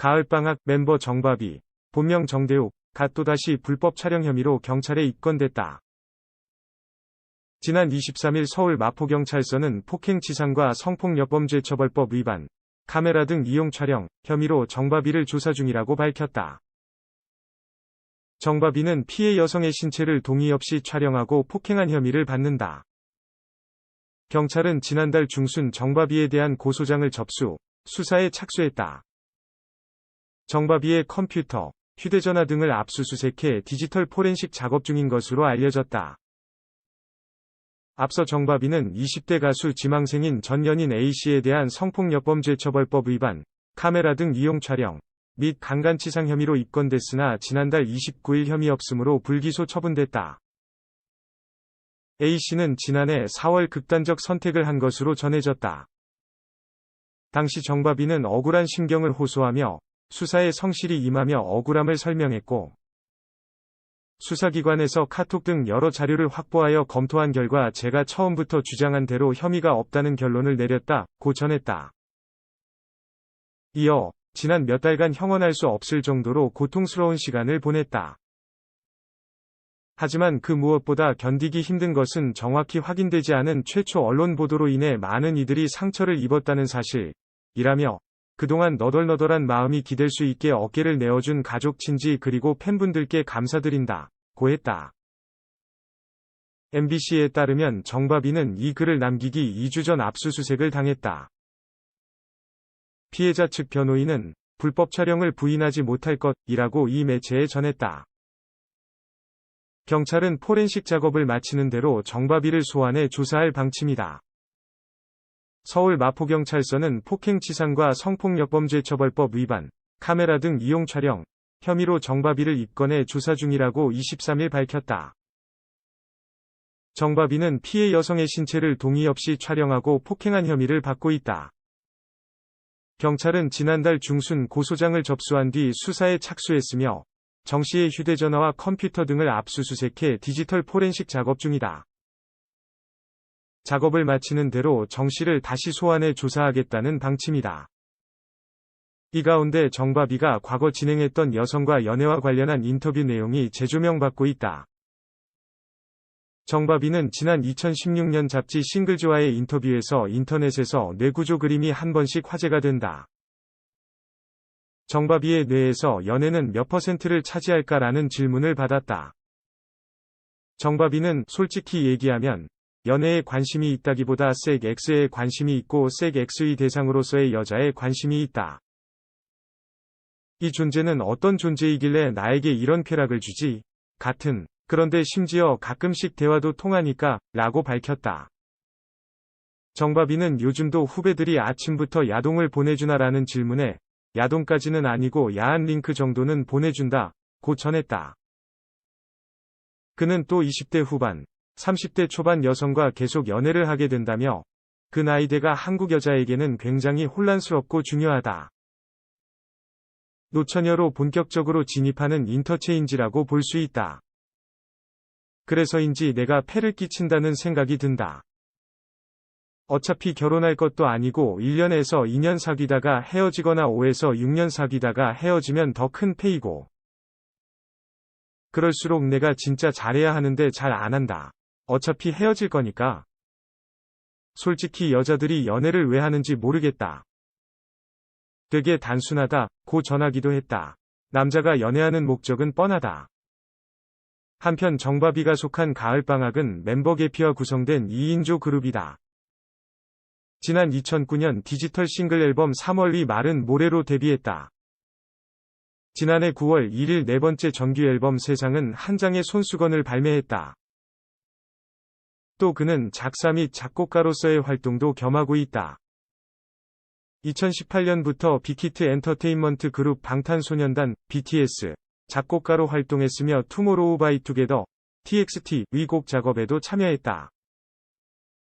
가을방학 멤버 정바비, 본명 정대욱, 갓 또다시 불법 촬영 혐의로 경찰에 입건됐다. 지난 23일 서울 마포경찰서는 폭행치상과 성폭력범죄처벌법 위반, 카메라 등 이용 촬영 혐의로 정바비를 조사 중이라고 밝혔다. 정바비는 피해 여성의 신체를 동의 없이 촬영하고 폭행한 혐의를 받는다. 경찰은 지난달 중순 정바비에 대한 고소장을 접수, 수사에 착수했다. 정바비의 컴퓨터, 휴대전화 등을 압수수색해 디지털 포렌식 작업 중인 것으로 알려졌다. 앞서 정바비는 20대 가수 지망생인 전 연인 A씨에 대한 성폭력범죄처벌법 위반, 카메라 등 이용 촬영 및 강간치상 혐의로 입건됐으나 지난달 29일 혐의 없음으로 불기소 처분됐다. A씨는 지난해 4월 극단적 선택을 한 것으로 전해졌다. 당시 정바비는 억울한 심경을 호소하며 수사에 성실히 임하며 억울함을 설명했고, 수사기관에서 카톡 등 여러 자료를 확보하여 검토한 결과 제가 처음부터 주장한 대로 혐의가 없다는 결론을 내렸다고 전했다. 이어 지난 몇 달간 형언할 수 없을 정도로 고통스러운 시간을 보냈다. 하지만 그 무엇보다 견디기 힘든 것은 정확히 확인되지 않은 최초 언론 보도로 인해 많은 이들이 상처를 입었다는 사실이라며 그동안 너덜너덜한 마음이 기댈 수 있게 어깨를 내어준 가족 친지 그리고 팬분들께 감사드린다고 했다. MBC에 따르면 정바비는 이 글을 남기기 2주 전 압수수색을 당했다. 피해자 측 변호인은 불법 촬영을 부인하지 못할 것이라고 이 매체에 전했다. 경찰은 포렌식 작업을 마치는 대로 정바비를 소환해 조사할 방침이다. 서울 마포경찰서는 폭행치상과 성폭력범죄처벌법 위반, 카메라 등 이용 촬영 혐의로 정바비를 입건해 조사 중이라고 23일 밝혔다. 정바비는 피해 여성의 신체를 동의 없이 촬영하고 폭행한 혐의를 받고 있다. 경찰은 지난달 중순 고소장을 접수한 뒤 수사에 착수했으며 정 씨의 휴대전화와 컴퓨터 등을 압수수색해 디지털 포렌식 작업 중이다. 작업을 마치는 대로 정 씨를 다시 소환해 조사하겠다는 방침이다. 이 가운데 정바비가 과거 진행했던 여성과 연애와 관련한 인터뷰 내용이 재조명받고 있다. 정바비는 지난 2016년 잡지 싱글즈와의 인터뷰에서 인터넷에서 뇌구조 그림이 한 번씩 화제가 된다. 정바비의 뇌에서 연애는 몇 %를 차지할까라는 질문을 받았다. 정바비는 솔직히 얘기하면 연애에 관심이 있다기보다 섹스에 관심이 있고 섹스의 대상으로서의 여자에 관심이 있다. 이 존재는 어떤 존재이길래 나에게 이런 쾌락을 주지? 같은. 그런데 심지어 가끔씩 대화도 통하니까 라고 밝혔다. 정바비는 요즘도 후배들이 아침부터 야동을 보내주나라는 질문에 야동까지는 아니고 야한 링크 정도는 보내준다고 전했다. 그는 또 20대 후반, 30대 초반 여성과 계속 연애를 하게 된다며 그 나이대가 한국 여자에게는 굉장히 혼란스럽고 중요하다. 노처녀로 본격적으로 진입하는 인터체인지라고 볼 수 있다. 그래서인지 내가 폐를 끼친다는 생각이 든다. 어차피 결혼할 것도 아니고 1년에서 2년 사귀다가 헤어지거나 5에서 6년 사귀다가 헤어지면 더 큰 폐이고. 그럴수록 내가 진짜 잘해야 하는데 잘 안 한다. 어차피 헤어질 거니까. 솔직히 여자들이 연애를 왜 하는지 모르겠다. 되게 단순하다고 전하기도 했다. 남자가 연애하는 목적은 뻔하다. 한편 정바비가 속한 가을방학은 멤버 계피와 구성된 2인조 그룹이다. 지난 2009년 디지털 싱글 앨범 3월의 말은 모래로 데뷔했다. 지난해 9월 1일 네 번째 정규 앨범 세상은 한 장의 손수건을 발매했다. 또 그는 작사 및 작곡가로서의 활동도 겸하고 있다. 2018년부터 빅히트 엔터테인먼트 그룹 방탄소년단 BTS 작곡가로 활동했으며 투모로우바이투게더 TXT의 곡 작업에도 참여했다.